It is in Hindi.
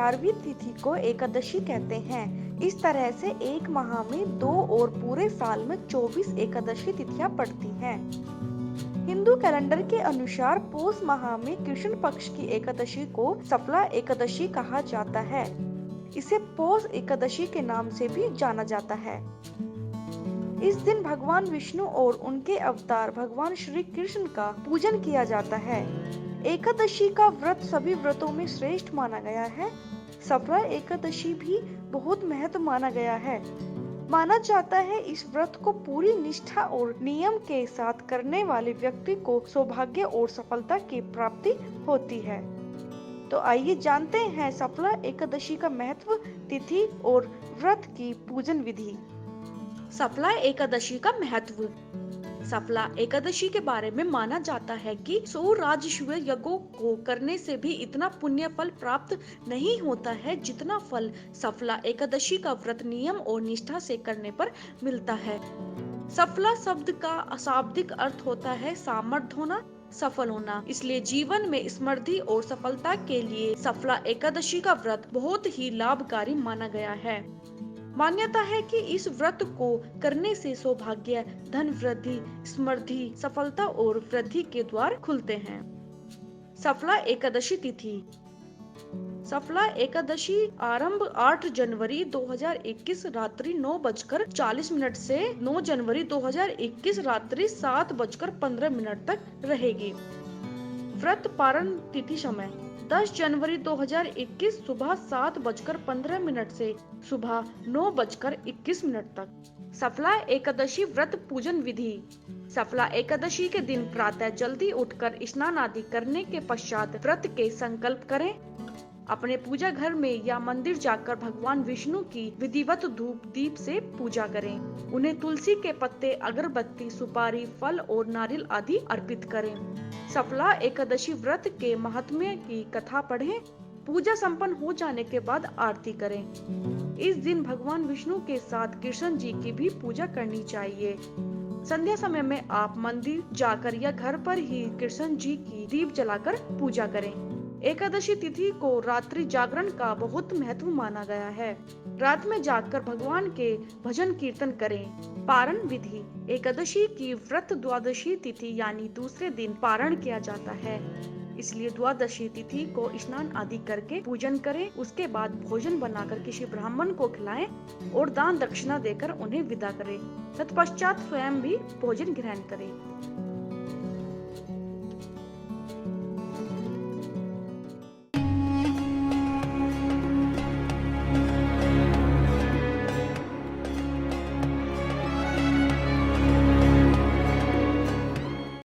11वीं तिथि को एकादशी कहते हैं। इस तरह से एक माह में 2 और पूरे साल में 24 एकादशी तिथियां पड़ती हैं। हिंदू कैलेंडर के अनुसार पौष माह में कृष्ण पक्ष की एकादशी को सफला एकादशी कहा जाता है। इसे पौष एकादशी के नाम से भी जाना जाता है। इस दिन भगवान विष्णु और उनके अवतार भगवान श्री कृष्ण का पूजन किया जाता है। एकादशी का व्रत सभी व्रतों में श्रेष्ठ माना गया है। सफला एकादशी भी बहुत महत्व माना गया है। माना जाता है इस व्रत को पूरी निष्ठा और नियम के साथ करने वाले व्यक्ति को सौभाग्य और सफलता की प्राप्ति होती है। तो आइए जानते हैं सफला एकादशी का महत्व, तिथि और व्रत की पूजन विधि। सफला एकादशी का महत्व। सफला एकादशी के बारे में माना जाता है कि 100 राजसूय यज्ञों को करने से भी इतना पुण्य फल प्राप्त नहीं होता है जितना फल सफला एकादशी का व्रत नियम और निष्ठा से करने पर मिलता है। सफला शब्द का अशाब्दिक अर्थ होता है सामर्थ्य होना, सफल होना। इसलिए जीवन में समृद्धि और सफलता के लिए सफला एकादशी का व्रत बहुत ही लाभकारी माना गया है। मान्यता है कि इस व्रत को करने से सौभाग्य, धन वृद्धि, समृद्धि, सफलता और वृद्धि के द्वार खुलते हैं। सफला एकादशी तिथि। सफला एकादशी आरंभ 8 जनवरी 2021 रात्रि 9:40 से 9 जनवरी 2021 रात्रि 7:15 तक रहेगी। व्रत पारण तिथि समय 10 जनवरी 2021 सुबह 7:15 से सुबह 9:21 तक। सफला एकादशी व्रत पूजन विधि। सफला एकादशी के दिन प्रातः जल्दी उठकर स्नान आदि करने के पश्चात व्रत के संकल्प करें। अपने पूजा घर में या मंदिर जाकर भगवान विष्णु की विधिवत धूप दीप से पूजा करें। उन्हें तुलसी के पत्ते, अगरबत्ती, सुपारी, फल और नारियल आदि अर्पित करें। सफला एकादशी व्रत के महात्म्य की कथा पढ़ें। पूजा संपन्न हो जाने के बाद आरती करें। इस दिन भगवान विष्णु के साथ कृष्ण जी की भी पूजा करनी चाहिए। संध्या समय में आप मंदिर जाकर या घर पर ही कृष्ण जी की दीप जलाकर पूजा करें। एकादशी तिथि को रात्रि जागरण का बहुत महत्व माना गया है। रात में जागकर भगवान के भजन कीर्तन करें। पारण विधि। एकादशी की व्रत द्वादशी तिथि यानी दूसरे दिन पारण किया जाता है। इसलिए द्वादशी तिथि को स्नान आदि करके पूजन करें। उसके बाद भोजन बनाकर किसी ब्राह्मण को खिलाएं और दान दक्षिणा देकर उन्हें विदा करें। तत्पश्चात स्वयं भी भोजन ग्रहण करें।